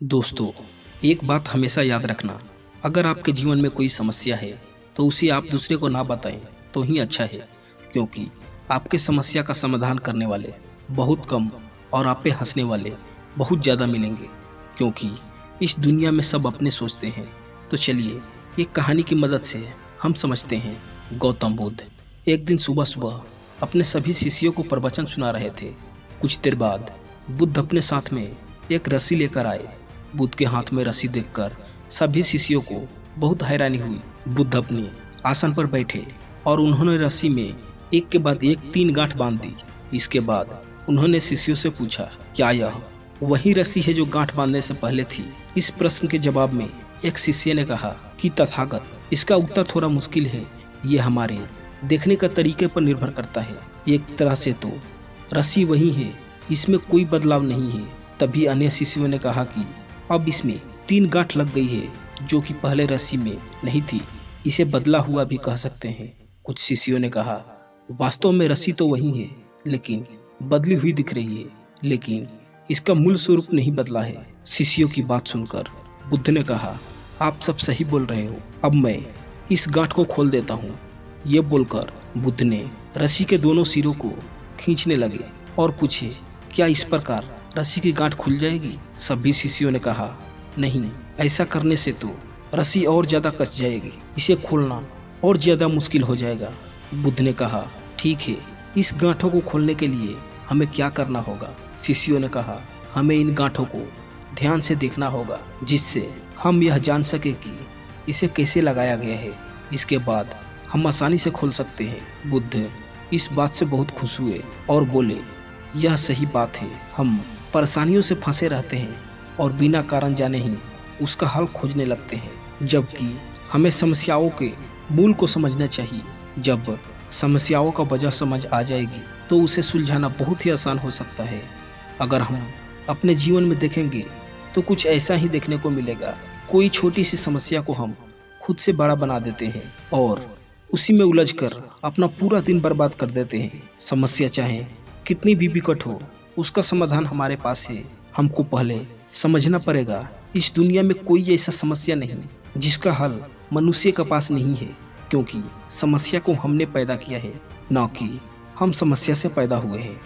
दोस्तों, एक बात हमेशा याद रखना, अगर आपके जीवन में कोई समस्या है तो उसे आप दूसरे को ना बताएं तो ही अच्छा है, क्योंकि आपके समस्या का समाधान करने वाले बहुत कम और आप पे हंसने वाले बहुत ज़्यादा मिलेंगे। क्योंकि इस दुनिया में सब अपने सोचते हैं। तो चलिए एक कहानी की मदद से हम समझते हैं। गौतम बुद्ध एक दिन सुबह सुबह अपने सभी शिष्यों को प्रवचन सुना रहे थे। कुछ देर बाद बुद्ध अपने साथ में एक रस्सी लेकर आए। बुद्ध के हाथ में रस्सी देखकर सभी शिष्यों को बहुत हैरानी हुई। बुद्ध अपने आसन पर बैठे और उन्होंने रस्सी में एक के बाद एक 3 गांठ बांध दी। इसके बाद उन्होंने शिष्यों से पूछा, क्या यह वही रस्सी है जो गांठ बांधने से पहले थी? इस प्रश्न के जवाब में एक शिष्य ने कहा कि तथागत, इसका उत्तर थोड़ा मुश्किल है। ये हमारे देखने का तरीके पर निर्भर करता है। एक तरह से तो रस्सी वही है, इसमें कोई बदलाव नहीं है। तभी अन्य शिष्यों ने कहा कि अब इसमें 3 गांठ लग गई है जो कि पहले रस्सी में नहीं थी। इसे बदला हुआ भी कह सकते हैं। कुछ शिष्यों ने कहा, वास्तव में रस्सी तो वही है, लेकिन बदली हुई दिख रही है, लेकिन इसका मूल स्वरूप नहीं बदला है। शिष्यों की बात सुनकर बुद्ध ने कहा, आप सब सही बोल रहे हो, अब मैं इस गांठ को खोल देता हूँ। ये बोलकर बुद्ध ने रस्सी के दोनों सिरों को खींचने लगे और पूछे, क्या इस प्रकार रस्सी की गांठ खुल जाएगी? सभी शिष्यों ने कहा, नहीं, ऐसा करने से तो रस्सी और ज्यादा कस जाएगी, इसे खोलना और ज्यादा मुश्किल हो जाएगा। बुद्ध ने कहा, ठीक है, इस गांठों को खोलने के लिए हमें क्या करना होगा? शिष्यों ने कहा, हमें इन गांठों को ध्यान से देखना होगा, जिससे हम यह जान सके कि इसे कैसे लगाया गया है। इसके बाद हम आसानी से खोल सकते हैं। बुद्ध इस बात से बहुत खुश हुए और बोले, यह सही बात है। हम परेशानियों से फंसे रहते हैं और बिना कारण जाने ही उसका हल खोजने लगते हैं, जबकि हमें समस्याओं के मूल को समझना चाहिए। जब समस्याओं का वजह समझ आ जाएगी तो उसे सुलझाना बहुत ही आसान हो सकता है। अगर हम अपने जीवन में देखेंगे तो कुछ ऐसा ही देखने को मिलेगा। कोई छोटी सी समस्या को हम खुद से बड़ा बना देते हैं और उसी में उलझकर अपना पूरा दिन बर्बाद कर देते हैं। समस्या चाहे कितनी भी विकट हो, उसका समाधान हमारे पास है। हमको पहले समझना पड़ेगा, इस दुनिया में कोई ऐसा समस्या नहीं जिसका हल मनुष्य के पास नहीं है, क्योंकि समस्या को हमने पैदा किया है, ना कि हम समस्या से पैदा हुए हैं।